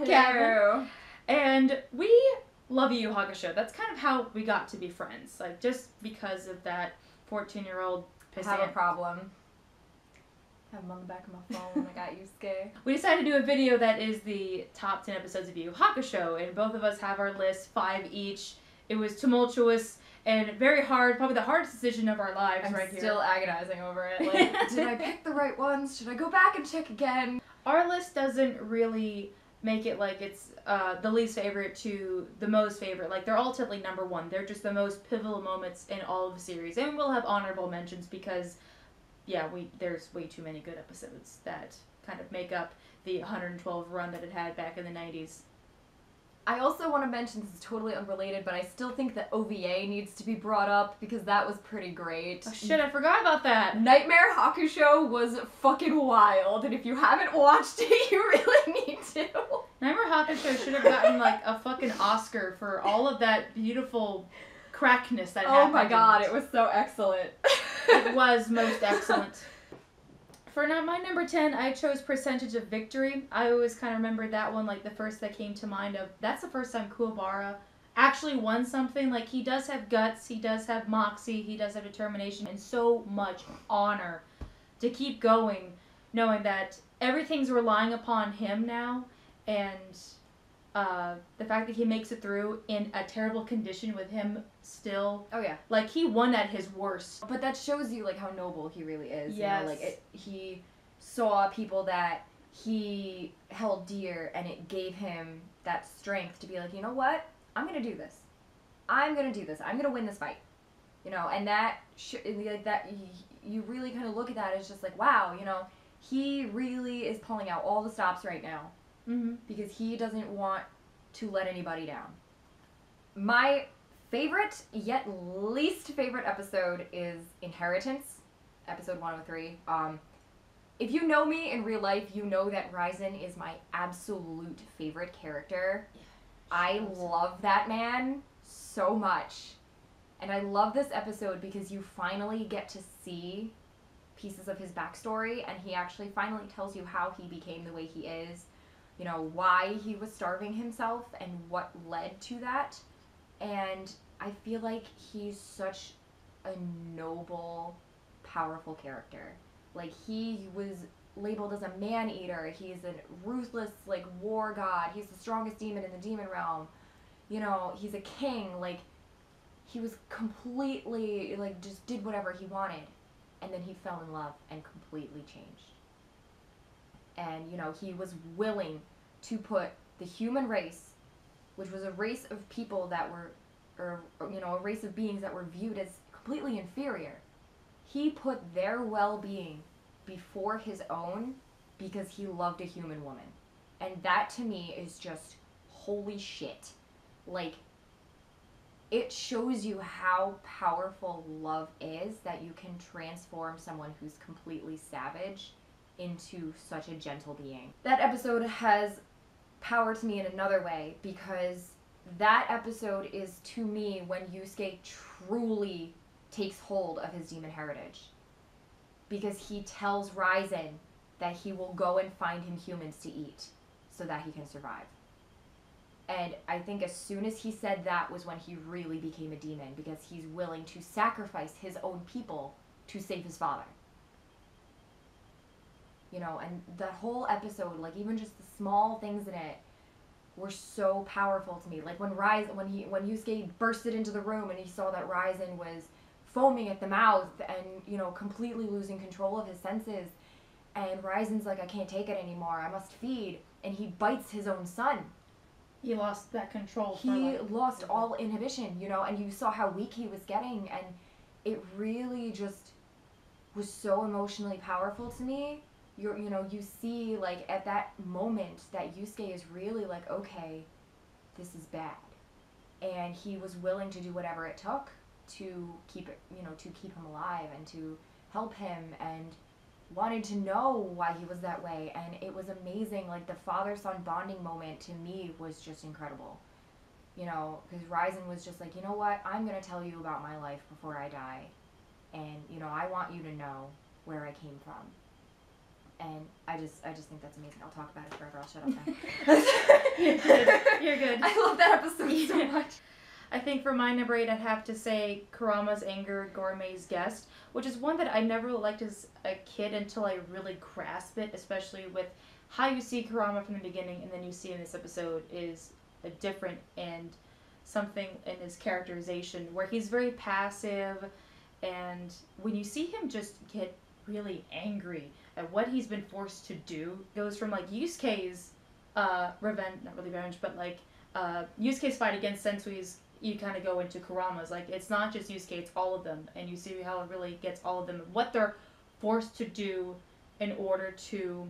Kevin. And we love Yu Yu Hakusho. That's kind of how we got to be friends. Like, just because of that 14-year-old pissant. Have a problem. Have him on the back of my phone when I got Yusuke. We decided to do a video that is the top 10 episodes of Yu Yu Hakusho, and both of us have our list, 5 each. It was tumultuous and very hard, probably the hardest decision of our lives I'm right here. still agonizing over it. Like, did I pick the right ones? Should I go back and check again? Our list doesn't really make it like it's the least favorite to the most favorite. Like, they're ultimately number one. They're just the most pivotal moments in all of the series. And we'll have honorable mentions because, yeah, there's way too many good episodes that kind of make up the 112 run that it had back in the 90s. I also want to mention, this is totally unrelated, but I still think that OVA needs to be brought up because that was pretty great. Oh shit, I forgot about that! Nightmare Hakusho was fucking wild, and if you haven't watched it, you really need to. Nightmare Hakusho should have gotten like a fucking Oscar for all of that beautiful crackness that happened. Oh my god, it was so excellent. It was most excellent. For my number 10, I chose Percentage of Victory. I always kind of remember that one, like the first that came to mind of, that's the first time Kuwabara actually won something. Like, he does have guts, he does have moxie, he does have determination, and so much honor to keep going, knowing that everything's relying upon him now, and the fact that he makes it through in a terrible condition with him still. Oh yeah. Like, he won at his worst. But that shows you, like, how noble he really is. Yes. You know, like, he saw people that he held dear, and it gave him that strength to be like, you know what? I'm gonna do this. I'm gonna do this. I'm gonna win this fight. You know, and that, like, that, you really kind of look at that as just like, wow, you know, he really is pulling out all the stops right now. Mm-hmm. Because he doesn't want to let anybody down. My favorite, yet least favorite episode is Inheritance, episode 103. If you know me in real life, you know that Ryzen is my absolute favorite character. Yeah, I love that man so much. And I love this episode because you finally get to see pieces of his backstory, and he actually finally tells you how he became the way he is. You know, why he was starving himself and what led to that. And I feel like he's such a noble, powerful character. Like, he was labeled as a man-eater. He's a ruthless, like, war god. He's the strongest demon in the demon realm. You know, he's a king. Like, he was completely, like, just did whatever he wanted. And then he fell in love and completely changed. And, you know, he was willing to put the human race, which was a race of people that were, or you know, a race of beings that were viewed as completely inferior. He put their well-being before his own because he loved a human woman. And that, to me, is just holy shit. Like, it shows you how powerful love is, that you can transform someone who's completely savage into such a gentle being. That episode has power to me in another way, because that episode is, to me, when Yusuke truly takes hold of his demon heritage. Because he tells Ryzen that he will go and find him humans to eat so that he can survive. And I think as soon as he said that was when he really became a demon, because he's willing to sacrifice his own people to save his father. You know, and that whole episode, like, even just the small things in it were so powerful to me. Like, when Yusuke bursted into the room and he saw that Ryzen was foaming at the mouth and, you know, completely losing control of his senses, and Ryzen's like, I can't take it anymore, I must feed, and he bites his own son. He lost that control. He lost all inhibition, you know, and you saw how weak he was getting, and it really just was so emotionally powerful to me. You know, you see, like, at that moment that Yusuke is really like, okay, this is bad. And he was willing to do whatever it took to keep it, you know, to keep him alive and to help him, and wanted to know why he was that way. And it was amazing. Like, the father-son bonding moment to me was just incredible. You know, because Ryzen was just like, you know what, I'm going to tell you about my life before I die. And, you know, I want you to know where I came from. And I just think that's amazing. I'll talk about it forever. I'll shut up now. You're good. You're good. I love that episode so much. I think for my number 8, I'd have to say Kurama's anger, Gourmet's guest, which is one that I never liked as a kid until I really grasped it, especially with how you see Kurama from the beginning and then you see in this episode is a different and something in his characterization where he's very passive, and when you see him just get really angry at what he's been forced to do, goes from like Yusuke's revenge, not really revenge, but like Yusuke's fight against Sensui's, you kind of go into Kurama's. Like, it's not just Yusuke, it's all of them. And you see how it really gets all of them, what they're forced to do in order to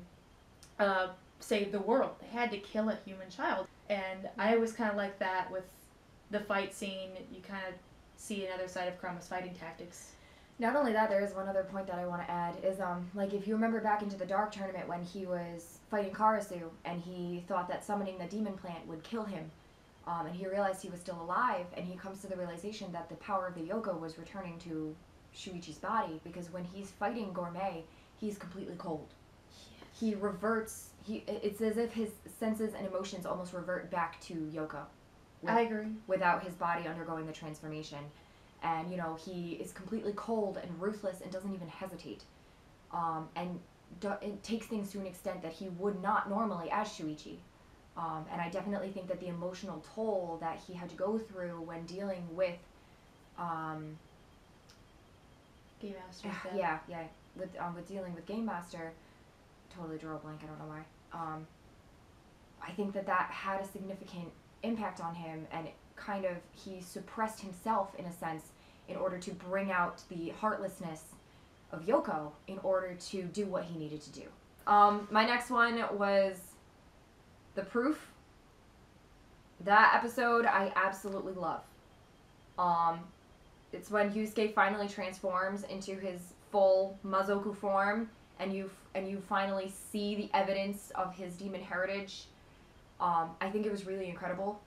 save the world. They had to kill a human child. And I always kind of like that with the fight scene. You kind of see another side of Kurama's fighting tactics. Not only that, there is one other point that I want to add, is, like, if you remember back into the Dark Tournament when he was fighting Karasu, and he thought that summoning the demon plant would kill him, and he realized he was still alive, and he comes to the realization that the power of the Yoko was returning to Shuichi's body, because when he's fighting Gourmet, he's completely cold. Yes. He reverts, it's as if his senses and emotions almost revert back to Yoko. I agree. Without his body undergoing the transformation. And, you know, he is completely cold and ruthless and doesn't even hesitate. And it takes things to an extent that he would not normally as Shuichi. And I definitely think that the emotional toll that he had to go through when dealing with... Game Master. with dealing with Game Master, totally drew a blank, I don't know why. I think that had a significant impact on him, and kind of he suppressed himself in a sense in order to bring out the heartlessness of Yoko in order to do what he needed to do. My next one was The Proof. That episode I absolutely love. It's when Yusuke finally transforms into his full Mazoku form, and you finally see the evidence of his demon heritage. I think it was really incredible.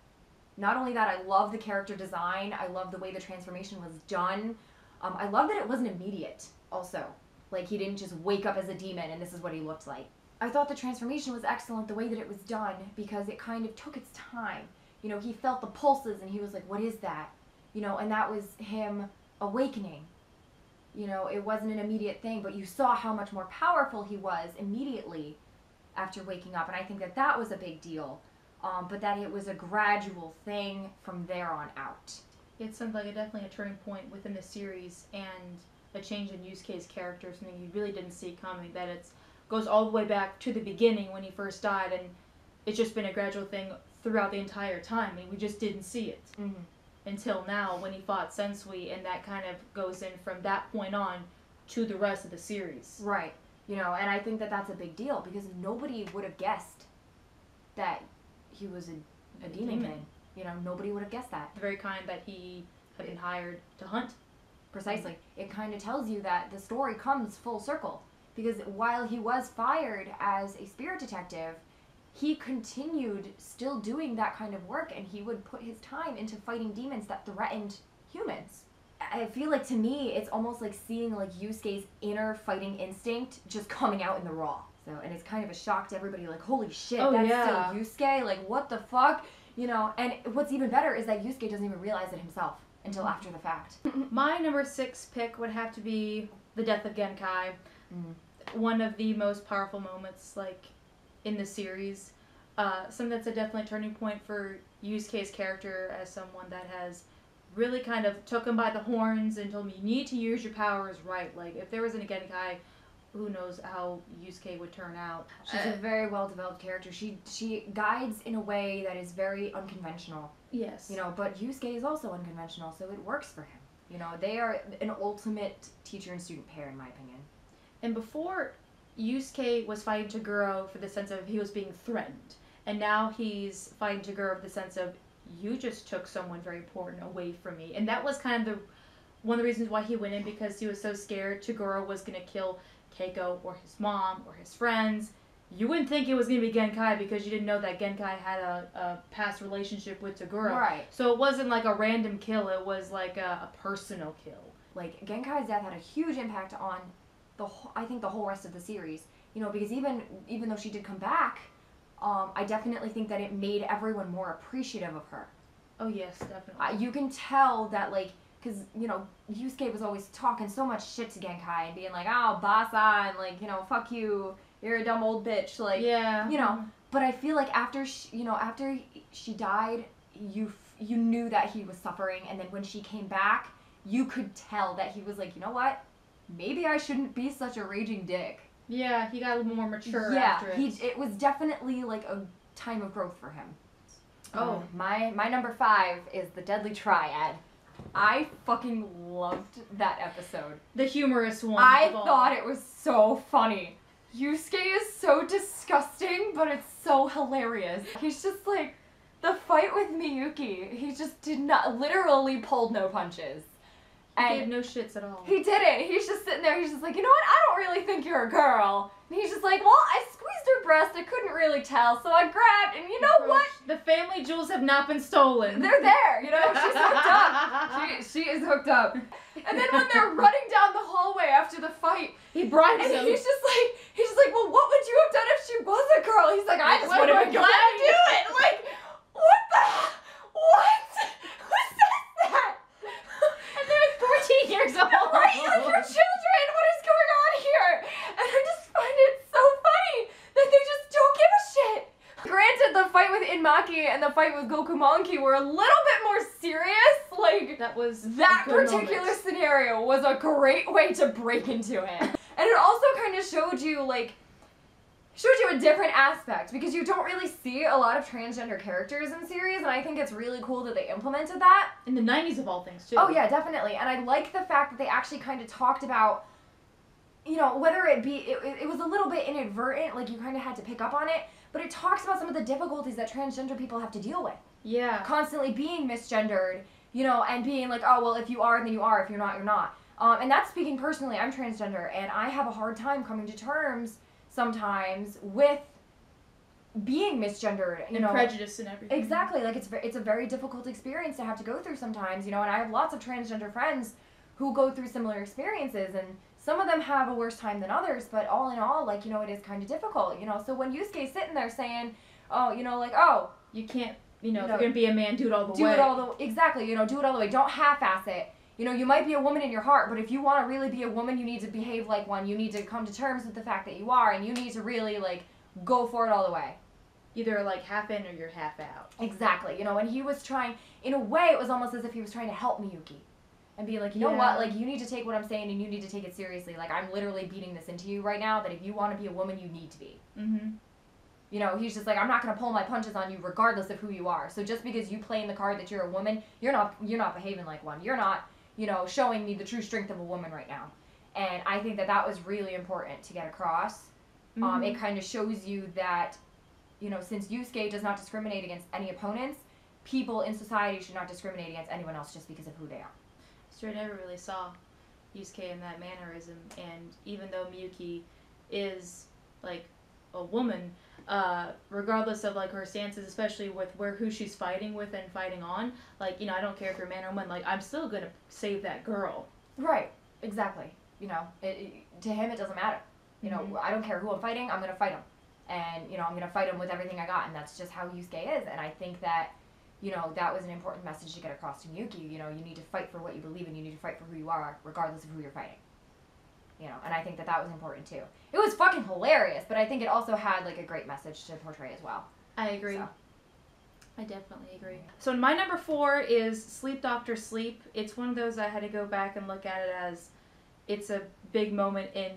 Not only that, I love the character design. I love the way the transformation was done. I love that it wasn't immediate, also. Like, he didn't just wake up as a demon and this is what he looked like. I thought the transformation was excellent, the way that it was done, because it kind of took its time. You know, he felt the pulses and he was like, what is that? You know, and that was him awakening. You know, it wasn't an immediate thing, but you saw how much more powerful he was immediately after waking up, and I think that was a big deal. But that it was a gradual thing from there on out. It sounds like definitely a turning point within the series, and a change in Yusuke's character, something you really didn't see coming, that it goes all the way back to the beginning when he first died, and it's just been a gradual thing throughout the entire time, and we just didn't see it. Mm-hmm. Until now when he fought Sensui, and that kind of goes in from that point on to the rest of the series. Right. You know, and I think that that's a big deal, because nobody would have guessed that he was a demon. You know, nobody would have guessed that. The very kind that he had been hired to hunt. Precisely. It kind of tells you that the story comes full circle. Because while he was fired as a spirit detective, he continued still doing that kind of work, and he would put his time into fighting demons that threatened humans. I feel like, to me, it's almost like seeing like Yusuke's inner fighting instinct just coming out in the raw. So, and it's kind of a shock to everybody, like, holy shit, that's still Yusuke? Like, what the fuck? You know, and what's even better is that Yusuke doesn't even realize it himself until after the fact. My number 6 pick would have to be the death of Genkai. One of the most powerful moments, like, in the series. Something that's a definitely turning point for Yusuke's character as someone that has really kind of took him by the horns and told him, you need to use your powers right. Like, if there wasn't a Genkai, who knows how Yusuke would turn out. She's a very well-developed character. She guides in a way that is very unconventional. Yes. You know, but Yusuke is also unconventional, so it works for him. You know, they are an ultimate teacher and student pair, in my opinion. And before, Yusuke was fighting Toguro for the sense of he was being threatened. And now he's fighting Toguro for the sense of, you just took someone very important away from me. And that was kind of one of the reasons why he went in, because he was so scared Toguro was going to kill Keiko or his mom or his friends. You wouldn't think it was going to be Genkai because you didn't know that Genkai had a past relationship with Toguro. Right. So it wasn't like a random kill, it was like a personal kill. Like, Genkai's death had a huge impact on I think the whole rest of the series, you know, because even though she did come back, I definitely think that it made everyone more appreciative of her. Oh yes, definitely. You can tell that, like, because, you know, Yusuke was always talking so much shit to Genkai and being like, oh, basa, and, like, you know, fuck you, you're a dumb old bitch, like, yeah. you know. But I feel like after she died, you knew that he was suffering, and then when she came back, you could tell that he was like, you know what? Maybe I shouldn't be such a raging dick. Yeah, he got a little more mature after it. It was definitely, like, a time of growth for him. Oh. My number 5 is the Deadly Triad. I fucking loved that episode. The humorous one. I thought it was so funny. Yusuke is so disgusting, but it's so hilarious. He's just like, the fight with Miyuki, he just literally pulled no punches. He gave no shits at all. He didn't. He's just sitting there, he's just like, you know what, I don't really think you're a girl. And he's just like, well, I squeezed her breast, I couldn't really tell, so I grabbed, and you know what? The family jewels have not been stolen. They're there, you know, she's hooked up. She is hooked up. And then when they're running down the hallway after the fight, he bribes and him. he's just like, well, what would you have done if she was a girl? He's like, I just would have been glad to do it. Like, what the? What? Who says that? And they're 14 years old. Right, like, you're children. What is going on here? And I just find it so funny that they just don't give a shit. Granted, the fight with Inmaki and the fight with Goku Monkey were a little bit more serious. Like, that particular scenario was a great way to break into it. And it also kind of showed you a different aspect, because you don't really see a lot of transgender characters in series, and I think it's really cool that they implemented that. In the 90s of all things, too. Oh yeah, definitely. And I like the fact that they actually kind of talked about, you know, whether it be, it was a little bit inadvertent, like you kind of had to pick up on it, but it talks about some of the difficulties that transgender people have to deal with. Yeah. Constantly being misgendered, you know, and being like, oh, well, if you are, then you are. If you're not, you're not. And that's speaking personally. I'm transgender, and I have a hard time coming to terms sometimes with being misgendered, you and know. Prejudice and everything. Exactly. Like, it's a very difficult experience to have to go through sometimes, you know, and I have lots of transgender friends who go through similar experiences, and some of them have a worse time than others, but all in all, like, you know, it is kind of difficult, you know. So when Yusuke's sitting there saying, oh, you know, like, oh, you can't, you know, if you're gonna be a man, do it all the way. Exactly, you know, do it all the way. Don't half-ass it. You know, you might be a woman in your heart, but if you want to really be a woman, you need to behave like one. You need to come to terms with the fact that you are, and you need to really, like, go for it all the way. Either, like, half in or you're half out. Exactly, you know, and he was trying, in a way, it was almost as if he was trying to help Miyuki. And be like, you know what, like, you need to take what I'm saying, and you need to take it seriously. Like, I'm literally beating this into you right now, that if you want to be a woman, you need to be. Mm-hmm. You know, he's just like, I'm not going to pull my punches on you regardless of who you are. So just because you play in the card that you're a woman, you're not behaving like one. You're not, you know, showing me the true strength of a woman right now. And I think that that was really important to get across. Mm-hmm. It kind of shows you that, you know, since Yusuke does not discriminate against any opponents, people in society should not discriminate against anyone else just because of who they are. So I never really saw Yusuke in that mannerism, and even though Miyuki is, like, a woman, regardless of, like, her stances, especially with who she's fighting with and fighting on, like, you know, I don't care if you're a man or a woman, like, I'm still gonna save that girl. Right, exactly. You know, to him it doesn't matter. You know, I don't care who I'm fighting, I'm gonna fight him. And, you know, I'm gonna fight him with everything I got, and that's just how Yusuke is. And I think that, you know, that was an important message to get across to Miyuki. You know, you need to fight for what you believe in, you need to fight for who you are, regardless of who you're fighting. You know, and I think that that was important too. It was fucking hilarious, but I think it also had, like, a great message to portray as well. I agree. So. I definitely agree. So my number 4 is Sleep Doctor Sleep. It's one of those I had to go back and look at it as, it's a big moment in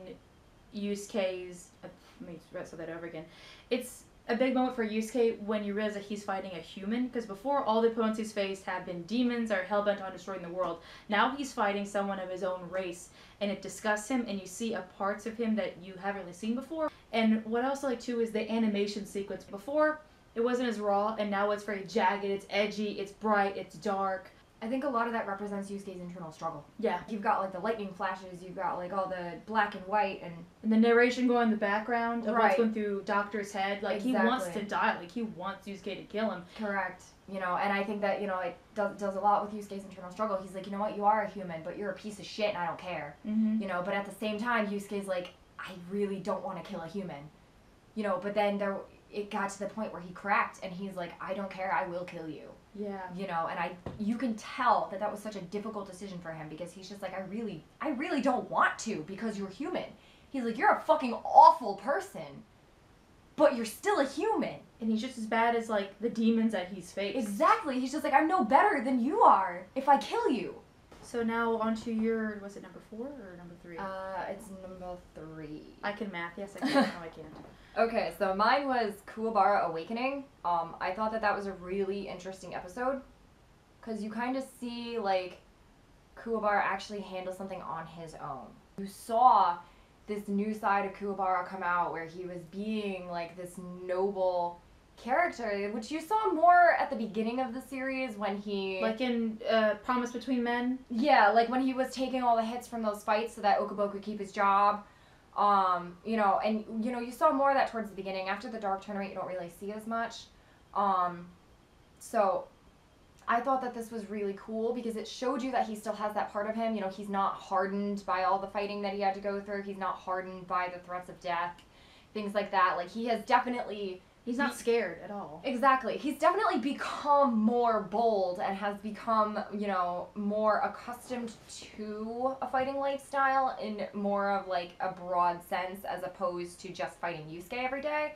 Yusuke's, let me say that over again. It's a big moment for Yusuke when you realize that he's fighting a human, because before, all the opponents he's faced have been demons or hell-bent on destroying the world. Now he's fighting someone of his own race, and it disgusts him, and you see parts of him that you haven't really seen before. And what I also like too is the animation sequence. Before, it wasn't as raw, and now it's very jagged, it's edgy, it's bright, it's dark. I think a lot of that represents Yusuke's internal struggle. Yeah. You've got, like, the lightning flashes, you've got, like, all the black and white, and the narration going in the background of right. what's going through Doctor's head. Like, exactly. He wants to die. Like, he wants Yusuke to kill him. Correct. You know, and I think that, you know, it does a lot with Yusuke's internal struggle. He's like, you know what, you are a human, but you're a piece of shit, and I don't care. Mm-hmm. You know, but at the same time, Yusuke's like, I really don't want to kill a human. You know, but then it got to the point where he cracked and he's like, I don't care, I will kill you. Yeah. You know, and you can tell that was such a difficult decision for him because he's just like, I really don't want to because you're human. He's like, you're a fucking awful person, but you're still a human. And he's just as bad as, like, the demons that he's faced. Exactly. He's just like, I'm no better than you are if I kill you. So now on to your, was it number 4 or number 3? It's number 3. I can math. Yes, I can. No, I can't. Okay, so mine was Kuwabara Awakening. I thought that was a really interesting episode because you kind of see, like, Kuwabara actually handle something on his own. You saw this new side of Kuwabara come out where he was being, like, this noble character, which you saw more at the beginning of the series when he... Like in Promise Between Men? Yeah, like when he was taking all the hits from those fights so that Okubo could keep his job. You know, and, you know, you saw more of that towards the beginning. After the Dark Tournament, you don't really see as much. So I thought that this was really cool because it showed you that he still has that part of him. You know, he's not hardened by all the fighting that he had to go through. He's not hardened by the threats of death, things like that. Like, he has definitely... He's not scared at all. Exactly. He's definitely become more bold and has become, you know, more accustomed to a fighting lifestyle in more of, like, a broad sense as opposed to just fighting Yusuke every day.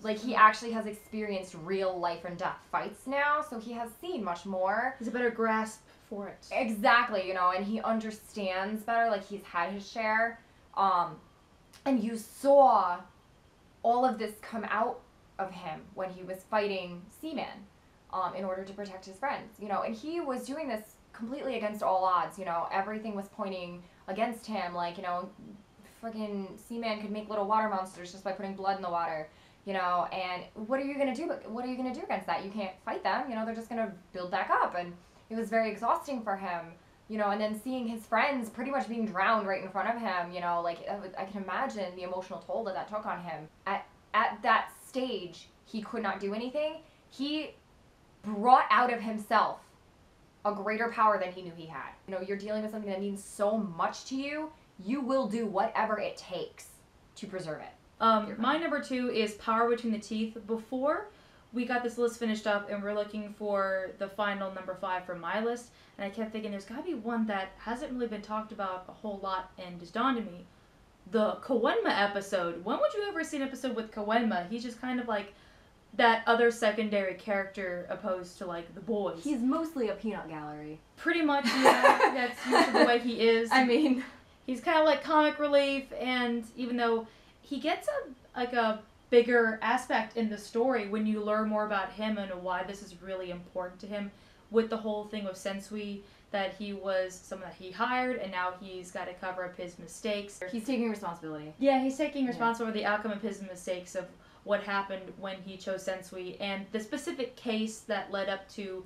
Like, he actually has experienced real life and death fights now, so he has seen much more. He's a better grasp for it. Exactly, you know, and he understands better, like, he's had his share. And you saw all of this come out of him when he was fighting Seaman in order to protect his friends, you know, and he was doing this completely against all odds, you know, everything was pointing against him, like, you know, freaking Seaman could make little water monsters just by putting blood in the water, you know, and what are you going to do? What are you going to do against that? You can't fight them, you know, they're just going to build back up, and it was very exhausting for him. You know, and then seeing his friends pretty much being drowned right in front of him, you know, like, I can imagine the emotional toll that took on him. At that stage, he could not do anything. He brought out of himself a greater power than he knew he had. You know, you're dealing with something that means so much to you, you will do whatever it takes to preserve it. My number 2 is Power Between the Teeth. Before we got this list finished up and we're looking for the final number 5 for my list, and I kept thinking there's got to be one that hasn't really been talked about a whole lot, and just dawned on me. The Koenma episode. When would you ever see an episode with Koenma? He's just kind of like that other secondary character opposed to, like, the boys. He's mostly a peanut gallery. Pretty much, yeah. That's usually the way he is. I mean, he's kind of like comic relief, and even though he gets a bigger aspect in the story when you learn more about him and why this is really important to him, with the whole thing with Sensui, that he was someone that he hired and now he's got to cover up his mistakes. He's taking responsibility. Yeah, he's taking responsibility for the outcome of his mistakes of what happened when he chose Sensui, and the specific case that led up to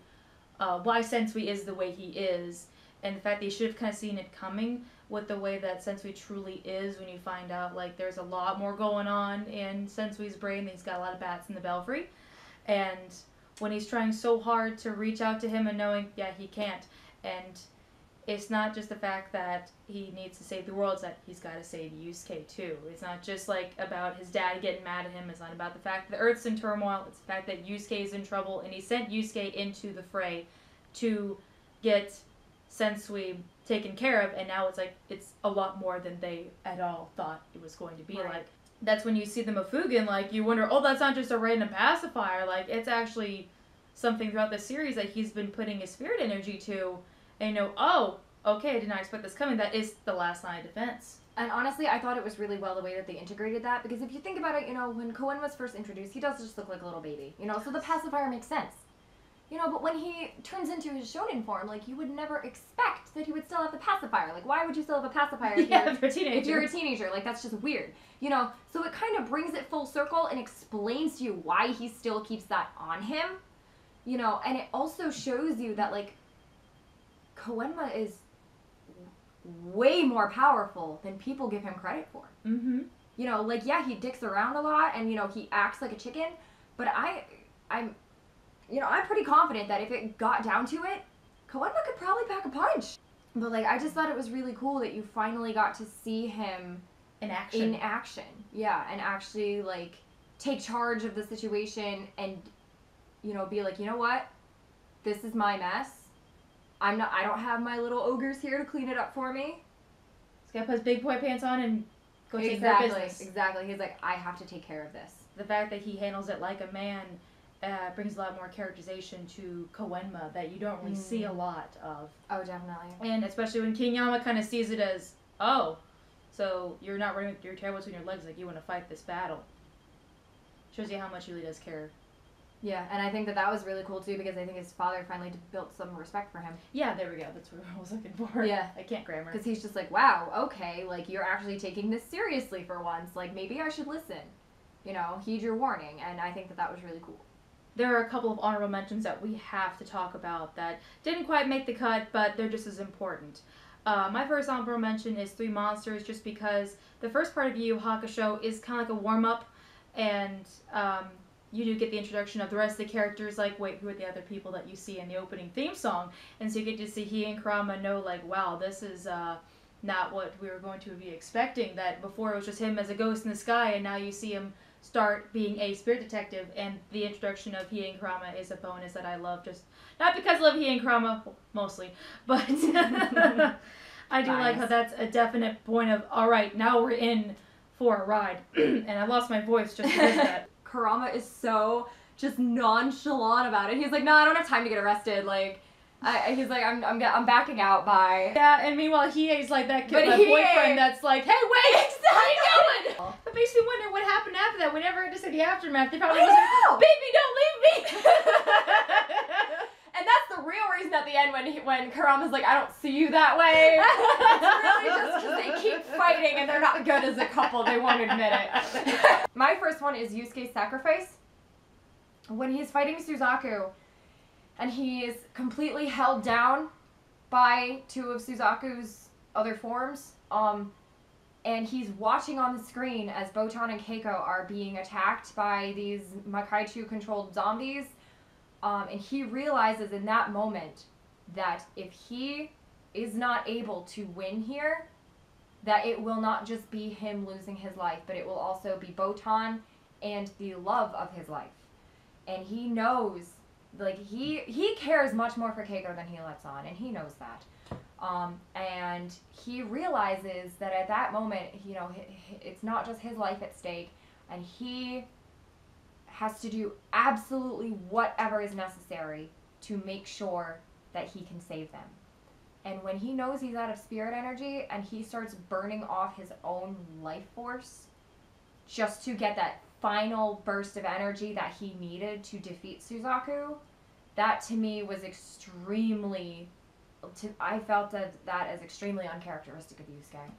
why Sensui is the way he is, and the fact that you should have kind of seen it coming with the way that Sensui truly is when you find out, like, there's a lot more going on in Sensui's brain. He's got a lot of bats in the belfry, and when he's trying so hard to reach out to him and knowing, yeah, he can't. And it's not just the fact that he needs to save the world, it's that he's got to save Yusuke too. It's not just, like, about his dad getting mad at him. It's not about the fact that the Earth's in turmoil. It's the fact that Yusuke is in trouble, and he sent Yusuke into the fray to get Sensui taken care of, and now it's like, it's a lot more than they at all thought it was going to be. Right. Like, that's when you see the Mafugin, like, you wonder, oh, that's not just a random pacifier. Like, it's actually something throughout the series that he's been putting his spirit energy to, and you know, oh, okay, I did not expect this coming. That is the last line of defense. And honestly, I thought it was really well the way that they integrated that, because if you think about it, you know, when Koen was first introduced, he does just look like a little baby, you know, so the pacifier makes sense. You know, but when he turns into his shonen form, like, you would never expect that he would still have the pacifier. Like, why would you still have a pacifier if you're a teenager? Like, that's just weird. You know, so it kind of brings it full circle and explains to you why he still keeps that on him. You know, and it also shows you that, like, Koenma is way more powerful than people give him credit for. Mm-hmm. You know, like, yeah, he dicks around a lot and, you know, he acts like a chicken, but I'm pretty confident that if it got down to it, Koenma could probably pack a punch. But, like, I just thought it was really cool that you finally got to see him in action. In action, yeah, and actually like take charge of the situation and, you know, be like, you know what, this is my mess. I don't have my little ogres here to clean it up for me. He's gotta put his big boy pants on and go take care of business. Exactly. He's like, I have to take care of this. The fact that he handles it like a man brings a lot more characterization to Koenma that you don't really see a lot of. Oh, definitely. And especially when King Yama kind of sees it as, oh, so you're not running with your tail between your legs, like you want to fight this battle. Shows you how much he really does care. Yeah, and I think that was really cool too, because I think his father finally built some respect for him. Yeah, there we go. That's what I was looking for. Yeah. I can't grammar. Because he's just like, wow, okay, like, you're actually taking this seriously for once. Like, maybe I should listen. You know, heed your warning. And I think that was really cool. There are a couple of honorable mentions that we have to talk about that didn't quite make the cut, but they're just as important. My first honorable mention is Three Monsters, just because the first part of Yu Hakusho is kind of like a warm-up, and you do get the introduction of the rest of the characters, like, wait, who are the other people that you see in the opening theme song? And so you get to see he and Kurama know, like, wow, this is not what we were going to be expecting, that before it was just him as a ghost in the sky, and now you see him start being a spirit detective, and the introduction of he and Kurama is a bonus that I love, just not because I love he and Kurama, mostly, but I do like how that's a definite point of, alright, now we're in for a ride, and I lost my voice just because of that. Kurama is so just nonchalant about it. He's like, no, I don't have time to get arrested, like, he's like, I'm backing out, bye. Yeah, and meanwhile he's like that kid, my boyfriend that's like, hey, wait, exactly. where you going? That makes me wonder what happened after that. We never had to see the aftermath. They probably was like, baby, don't leave me. And that's the real reason at the end when Kurama's like, I don't see you that way. It's really just because they keep fighting and they're not good as a couple. They won't admit it. My first one is Yusuke's sacrifice. When he's fighting Suzaku, and he is completely held down by two of Suzaku's other forms, and he's watching on the screen as Botan and Keiko are being attacked by these Makaichu-controlled zombies, and he realizes in that moment that if he is not able to win here, that it will not just be him losing his life, but it will also be Botan and the love of his life. And he knows, like, he cares much more for Keiko than he lets on, and he knows that. And he realizes that at that moment, you know, it's not just his life at stake, and he has to do absolutely whatever is necessary to make sure that he can save them. And when he knows he's out of spirit energy and he starts burning off his own life force just to get that final burst of energy that he needed to defeat Suzaku, that to me was extremely, I felt that as extremely uncharacteristic of Yusuke.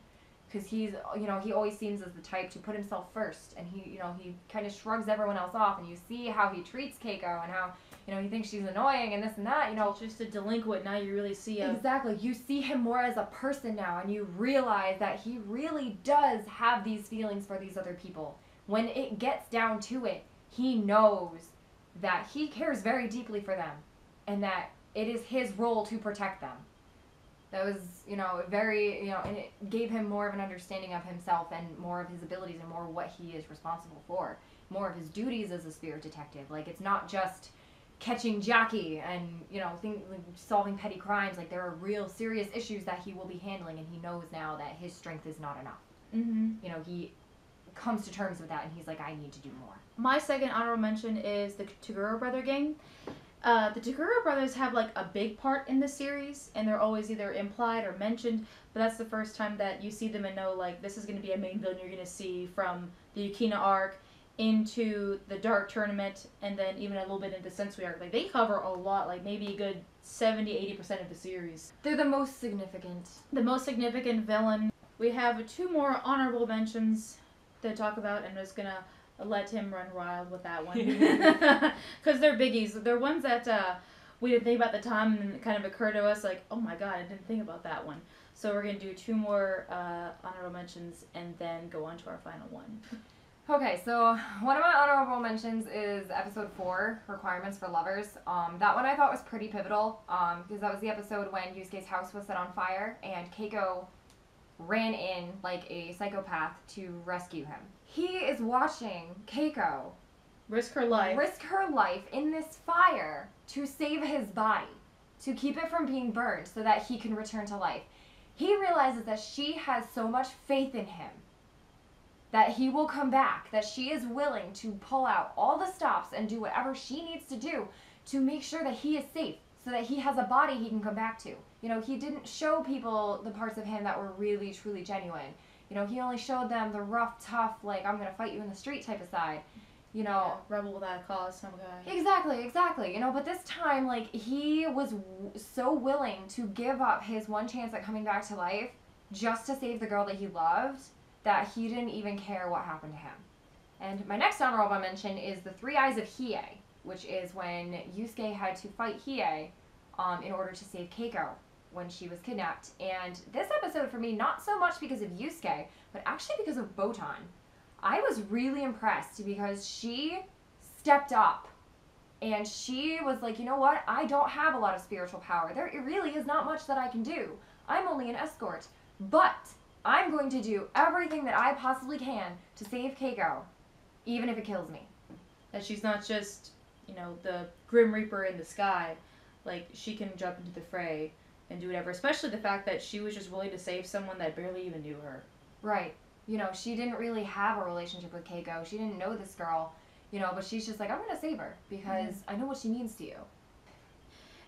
Because he's, you know, he always seems as the type to put himself first, and he, you know, he kind of shrugs everyone else off, and you see how he treats Keiko, and how, you know, he thinks she's annoying, and this and that, you know. He's just a delinquent, now you really see him. Exactly, you see him more as a person now, and you realize that he really does have these feelings for these other people. When it gets down to it, he knows that he cares very deeply for them, and that it is his role to protect them. That was, you know, very, you know, and it gave him more of an understanding of himself and more of his abilities and more what he is responsible for. More of his duties as a spirit detective. Like, it's not just catching Jackie and, you know, solving petty crimes. Like, there are real serious issues that he will be handling, and he knows now that his strength is not enough. Mm-hmm. You know, he comes to terms with that, and he's like, I need to do more. My second honorable mention is the Toguro brother gang. The Toguro brothers have, like, a big part in the series, and they're always either implied or mentioned, but that's the first time that you see them and know, like, this is going to be a main villain you're going to see from the Yukina arc into the Dark Tournament, and then even a little bit into Sensui arc. Like, they cover a lot, like, maybe a good 70-80% of the series. They're the most significant. The most significant villain. We have two more honorable mentions to talk about, and I'm just going to let him run wild with that one. Because they're biggies. They're ones that we didn't think about at the time, and it kind of occurred to us like, oh my god, I didn't think about that one. So we're going to do two more honorable mentions and then go on to our final one. Okay, so one of my honorable mentions is episode 4, Requirements for Lovers. That one I thought was pretty pivotal, because that was the episode when Yusuke's house was set on fire, and Keiko ran in like a psychopath to rescue him. He is watching Keiko risk her life in this fire to save his body, to keep it from being burned so that he can return to life. He realizes that she has so much faith in him that he will come back, that she is willing to pull out all the stops and do whatever she needs to do to make sure that he is safe, so that he has a body he can come back to. You know, he didn't show people the parts of him that were really, truly genuine. You know, he only showed them the rough, tough, like, I'm gonna fight you in the street type of side. You know, yeah, rebel without a cause, some guy. Exactly. You know, but this time, like, he was so willing to give up his one chance at coming back to life just to save the girl that he loved, that he didn't even care what happened to him. And my next honorable mention is the Three Eyes of Hiei, which is when Yusuke had to fight Hiei in order to save Keiko when she was kidnapped. And this episode for me, not so much because of Yusuke, but actually because of Botan. I was really impressed because she stepped up and she was like, you know what? I don't have a lot of spiritual power. There really is not much that I can do. I'm only an escort. But I'm going to do everything that I possibly can to save Keiko, even if it kills me. That she's not just, you know, the Grim Reaper in the sky. Like, she can jump into the fray and do whatever. Especially the fact that she was just willing to save someone that barely even knew her. Right. You know, she didn't really have a relationship with Keiko. She didn't know this girl, you know, but she's just like, I'm going to save her because I know what she means to you.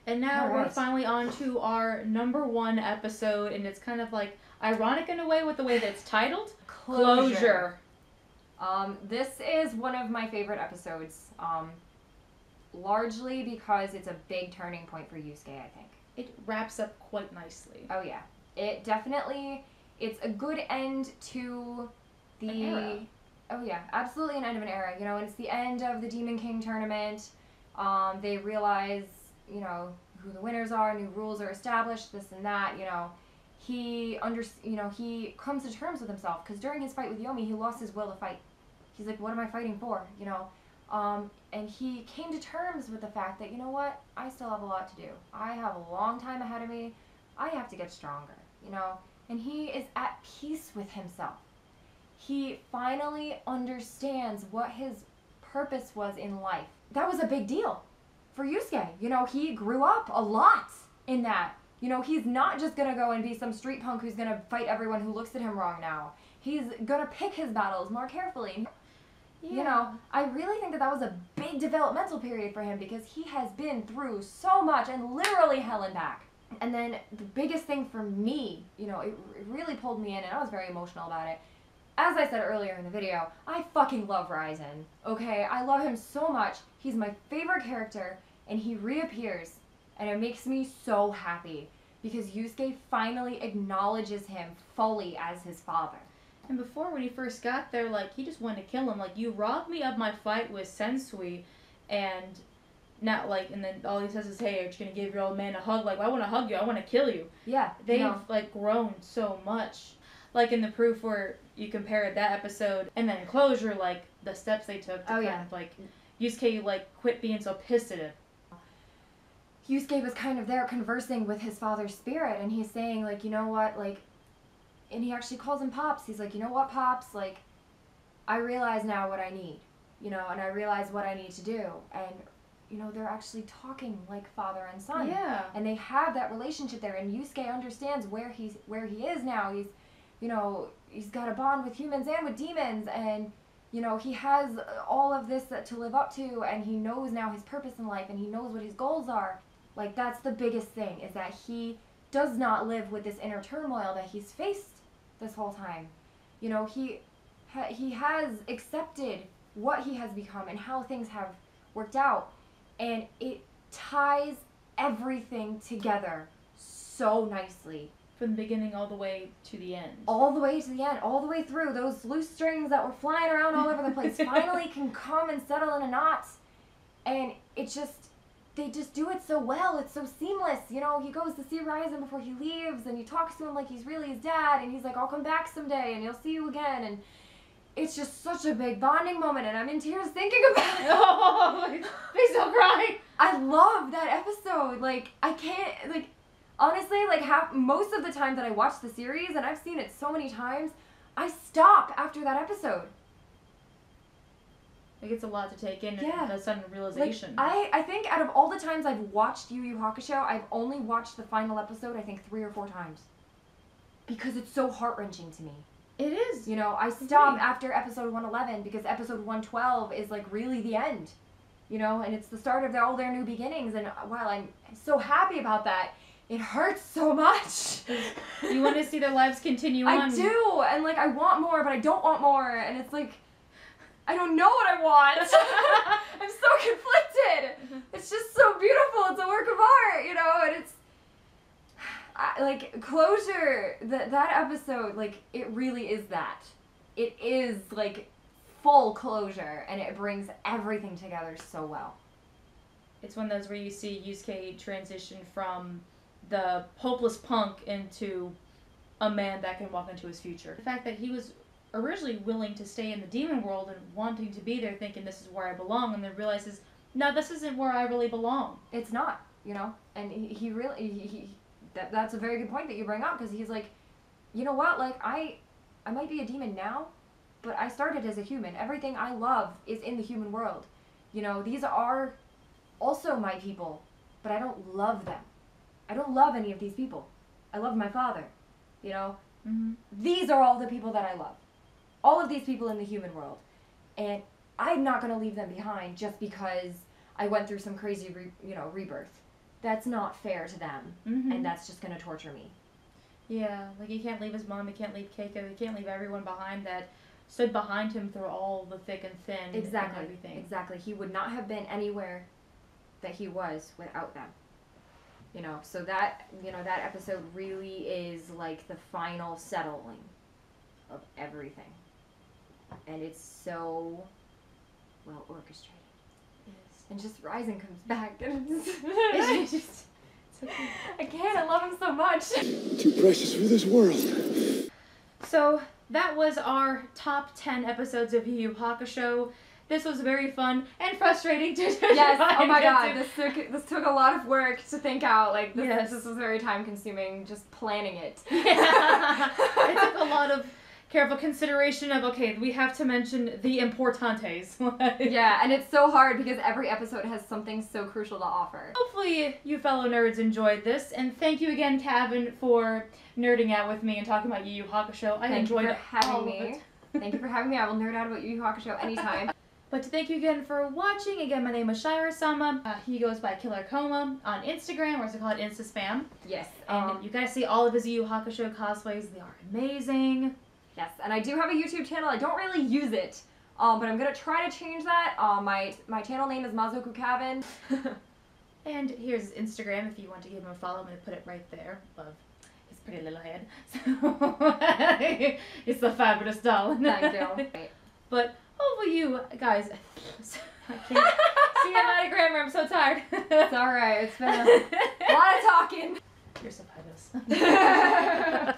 And now we're finally on to our number 1 episode, and it's kind of like ironic in a way with the way that it's titled. Closure. This is one of my favorite episodes, largely because it's a big turning point for Yusuke, I think. It wraps up quite nicely. Oh, yeah. It definitely, it's a good end to the... An era. Oh, yeah. Absolutely an end of an era. You know, and it's the end of the Demon King tournament. They realize, you know, who the winners are, new rules are established, this and that, you know. He comes to terms with himself, because during his fight with Yomi, he lost his will to fight. He's like, what am I fighting for, you know? And he came to terms with the fact that, you know what, I still have a lot to do. I have a long time ahead of me. I have to get stronger, you know? And he is at peace with himself. He finally understands what his purpose was in life. That was a big deal for Yusuke. You know, he grew up a lot in that. You know, he's not just gonna go and be some street punk who's gonna fight everyone who looks at him wrong now. He's gonna pick his battles more carefully. Yeah. You know, I really think that that was a big developmental period for him because he has been through so much and literally hell and back. And then the biggest thing for me, you know, it really pulled me in and I was very emotional about it. As I said earlier in the video, I fucking love Ryzen, okay? I love him so much. He's my favorite character and he reappears and it makes me so happy because Yusuke finally acknowledges him fully as his father. And before, when he first got there, like, he just wanted to kill him. Like, you robbed me of my fight with Sensui, and now, like, and then all he says is, hey, aren't you gonna give your old man a hug? Like, I want to hug you. I want to kill you. Yeah. They've, like, grown so much. Like, in the proof where you compared that episode and then Closure, like, the steps they took to kind of, like, Yusuke, like, quit being so pissed at him. Yusuke was kind of there conversing with his father's spirit, and he's saying, like, you know what, like, and he actually calls him Pops. He's like, you know what, Pops, like, I realize now what I need, you know, and I realize what I need to do, and, you know, they're actually talking like father and son. Yeah. And they have that relationship there, and Yusuke understands where he is now. He's, you know, he's got a bond with humans and with demons, and, you know, he has all of this to live up to, and he knows now his purpose in life, and he knows what his goals are. Like, that's the biggest thing, is that he does not live with this inner turmoil that he's faced this whole time. You know, he has accepted what he has become and how things have worked out, and it ties everything together so nicely. From the beginning all the way to the end. All the way to the end, all the way through. Those loose strings that were flying around all over the place finally can come and settle in a knot, and it just... They just do it so well. It's so seamless. You know, he goes to see Ryzen before he leaves, and he talks to him like he's really his dad, and he's like, I'll come back someday, and he'll see you again, and it's just such a big bonding moment, and I'm in tears thinking about it. Oh, please don't cry. I love that episode. Like, I can't, like, honestly, like most of the time that I watch the series, and I've seen it so many times, I stop after that episode. Like, it's a lot to take in. Yeah. And the sudden realization. Like, I think out of all the times I've watched Yu Yu Hakusho, I've only watched the final episode, I think 3 or 4 times. Because it's so heart-wrenching to me. It is. You know, I stop after episode 111 because episode 112 is like really the end. You know, and it's the start of all their new beginnings. And while I'm so happy about that, it hurts so much. You want to see their lives continue on. I do. And like, I want more, but I don't want more. And it's like, I don't know what I want. I'm so conflicted. It's just so beautiful. It's a work of art, you know, and it's like closure. That episode, like, it really is that. It is like full closure, and it brings everything together so well. It's one of those where you see Yusuke transition from the hopeless punk into a man that can walk into his future. The fact that he was originally willing to stay in the demon world and wanting to be there thinking this is where I belong, and then realizes, no, this isn't where I really belong. It's not, you know? And he really, that's a very good point that you bring up, because he's like, you know what, like, I might be a demon now, but I started as a human. Everything I love is in the human world. You know, these are also my people, but I don't love them. I don't love any of these people. I love my father, you know? Mm-hmm. These are all the people that I love. All of these people in the human world. And I'm not going to leave them behind just because I went through some crazy, rebirth. That's not fair to them. Mm-hmm. And that's just going to torture me. Yeah, like he can't leave his mom, he can't leave Keiko, he can't leave everyone behind that stood behind him through all the thick and thin Exactly. and everything. Exactly. He would not have been anywhere that he was without them. You know, so that, that episode really is like the final settling of everything. And it's so well orchestrated. Yes. And just Ryzen comes back and It's just, it's okay. I can't, I love him so much. Too precious for this world. So that was our top 10 episodes of Yu Yu Hakusho. This was very fun and frustrating to Yes, oh my god, this took a lot of work to think out. Like, Yes. This was very time consuming, just planning it. Yeah. It took a lot of careful consideration of, okay, we have to mention the importantes. Yeah, and it's so hard because every episode has something so crucial to offer. Hopefully you fellow nerds enjoyed this, and thank you again, Kevin, for nerding out with me and talking about Yu Yu Hakusho. I enjoyed Thank you for having all of me. it. Thank you for having me. I will nerd out about Yu Yu Hakusho anytime. But thank you again for watching. Again, my name is Shira-sama. He goes by Killer Coma on Instagram, or as I call it, Insta-Spam. Yes. And you guys see all of his Yu Yu Hakusho cosplays. They are amazing. Yes, and I do have a YouTube channel. I don't really use it, but I'm gonna try to change that. My channel name is Mazoku Kavin. And here's his Instagram if you want to give him a follow. I'm going to put it right there above his pretty little head. So it's a fabulous doll. Thank you. But hopefully you guys, I can't see I'm out of grammar. I'm so tired. It's alright. It's been a lot of talking. You're so fabulous.